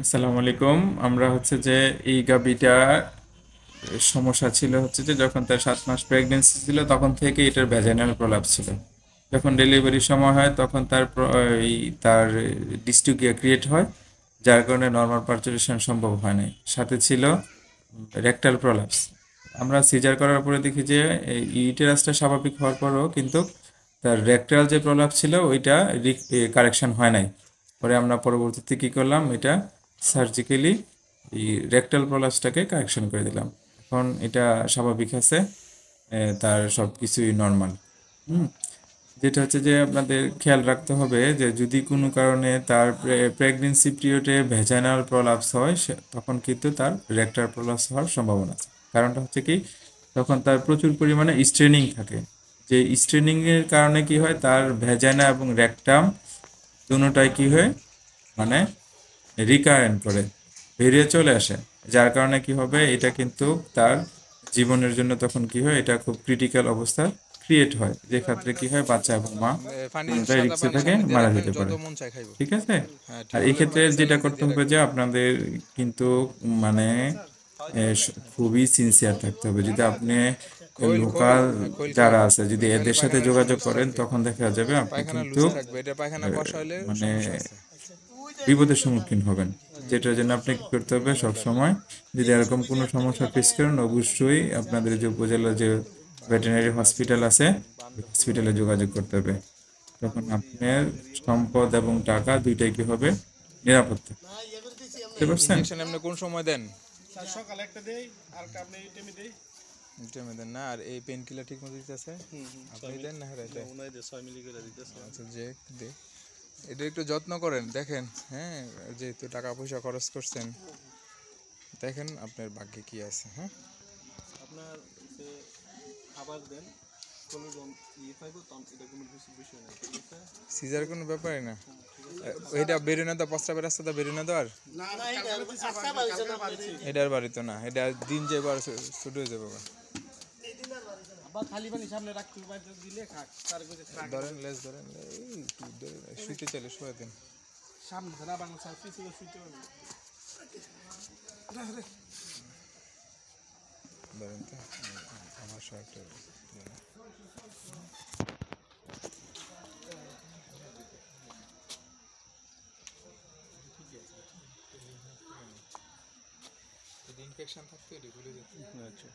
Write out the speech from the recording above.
আসসালামু আলাইকুম। আমরা হচ্ছে যে এই গাভীটা সমস্যা ছিল হচ্ছে যে যখন তার 7 মাস প্রেগনেন্সি ছিল তখন থেকে এটার ভ্যাজাইনাল প্রলাপস ছিল। যখন ডেলিভারির সময় হয় তখন তার ডিস্টুকিয়া ক্রিয়েট হয়, যার কারণে নর্মাল পার্চুরেশন সম্ভব হয় নাই। সাথে ছিল রেকটাল প্রলাপস। আমরা সিজার করার পরে দেখি যে ইউটেরাসটা স্বাভাবিক হওয়ার পরও কিন্তু তার রেকটাল যে প্রলাপস ছিল ওইটা কারেকশন হয় নাই। পরে আমরা পরবর্তীতে কী করলাম, এটা সার্জিক্যালি এই রেকটাল প্রলাপসটাকে কারেকশন করে দিলাম। এখন এটা স্বাভাবিক আছে, তার সব কিছুই নর্মাল। হুম। যেটা হচ্ছে যে আপনাদের খেয়াল রাখতে হবে যে যদি কোনো কারণে তার প্রেগনেন্সি পিরিয়ডে ভেজাইনাল প্রলাপস হয় তখন কিন্তু তার রেকটাল প্রলাপস হওয়ার সম্ভাবনা আছে। কারণটা হচ্ছে কি, তখন তার প্রচুর পরিমাণে স্ট্রেনিং থাকে। যে স্ট্রেনিংয়ের কারণে কি হয়, তার ভেজাইনা এবং রেকটাম দুটোটাই কি হয়, মানে রিকারেন্ট করে বেরিয়ে চলে আসে। যার কারণে কি হবে, এটা কিন্তু তার জীবনের জন্য তখন কি হয়, এটা খুব ক্রিটিক্যাল অবস্থা ক্রিয়েট হয়, যে ক্ষেত্রে কি হয় বাচ্চা এবং মা পানি দুটোটাই সাদা রিস্কে পানি থাকে, সামনে দিয়ে মারা রাখেন, যেতে যত পারে। মন চায় খাইব। ঠিক আছে। হ্যাঁ, আর এই টিউবওয়েলের ক্ষেত্রে পানি যেটা স্যালাইন করতে দিয়ে হবে যে রাখেন। আপনাদের কিন্তু মানে খুবই সিনসিয়ার থাকতে হবে। যদি আপনি খৈল খৈল লোকাল হ্যাঁ, খৈল যারা খাওয়াবেন। আছে যদি খৈল খাইলে এদের সাথে পায়খানা বেশি যোগাযোগ লুজ করেন থাকবে। তখন দেখা যাবে আপনি পায়খানা লুজ কিন্তু থাকবে, এটা পায়খানা আহ, কষা হলে মানে সমস্যা আছে। বিপদের সম্মুখীন হবেন। যেটার জন্য আপনি কি করতে হবে, সব সময় যদি এরকম কোনো সমস্যা ফেস করেন অবশ্যই আপনাদের যে উপজেলার যে ভেটেরিনারি হসপিটাল আছে হসপিটালে যোগাযোগ করতে হবে। তখন আপনার সম্পদ এবং টাকা দুইটাই কি হবে, নিরাপদ থাকবে। বুঝতে পারছেন? ইনজেকশন আপনি কোন সময় দেন? টাইমে দেন না? আর এই পেন কিলার ঠিক মতো দিতেছে? আপনি দেন না হেরাই দেয়? আচ্ছা, যে দে এটা একটু যত্ন করেন, দেখেন। হ্যাঁ, যেহেতু টাকা পয়সা খরচ করছেন, দেখেন আপনার ভাগ্যে কি আছে। হ্যাঁ, সিজার কোনো ব্যাপারই না। এটা বেরোয় না তো, প্রস্রাবের রাস্তাটা বেরোয় না তো আর? এটার বাড়ি তো না, এটা দিন যে বার ছোট হয়ে যাবে। ধরেন লেজ ধরেন, এই একটু শুইতে চাইলে শুয়ে দেন। ধরেন তো, আমার শর্টটা ইনফেকশন থাকতো, এটা ভুলে যেত। আচ্ছা,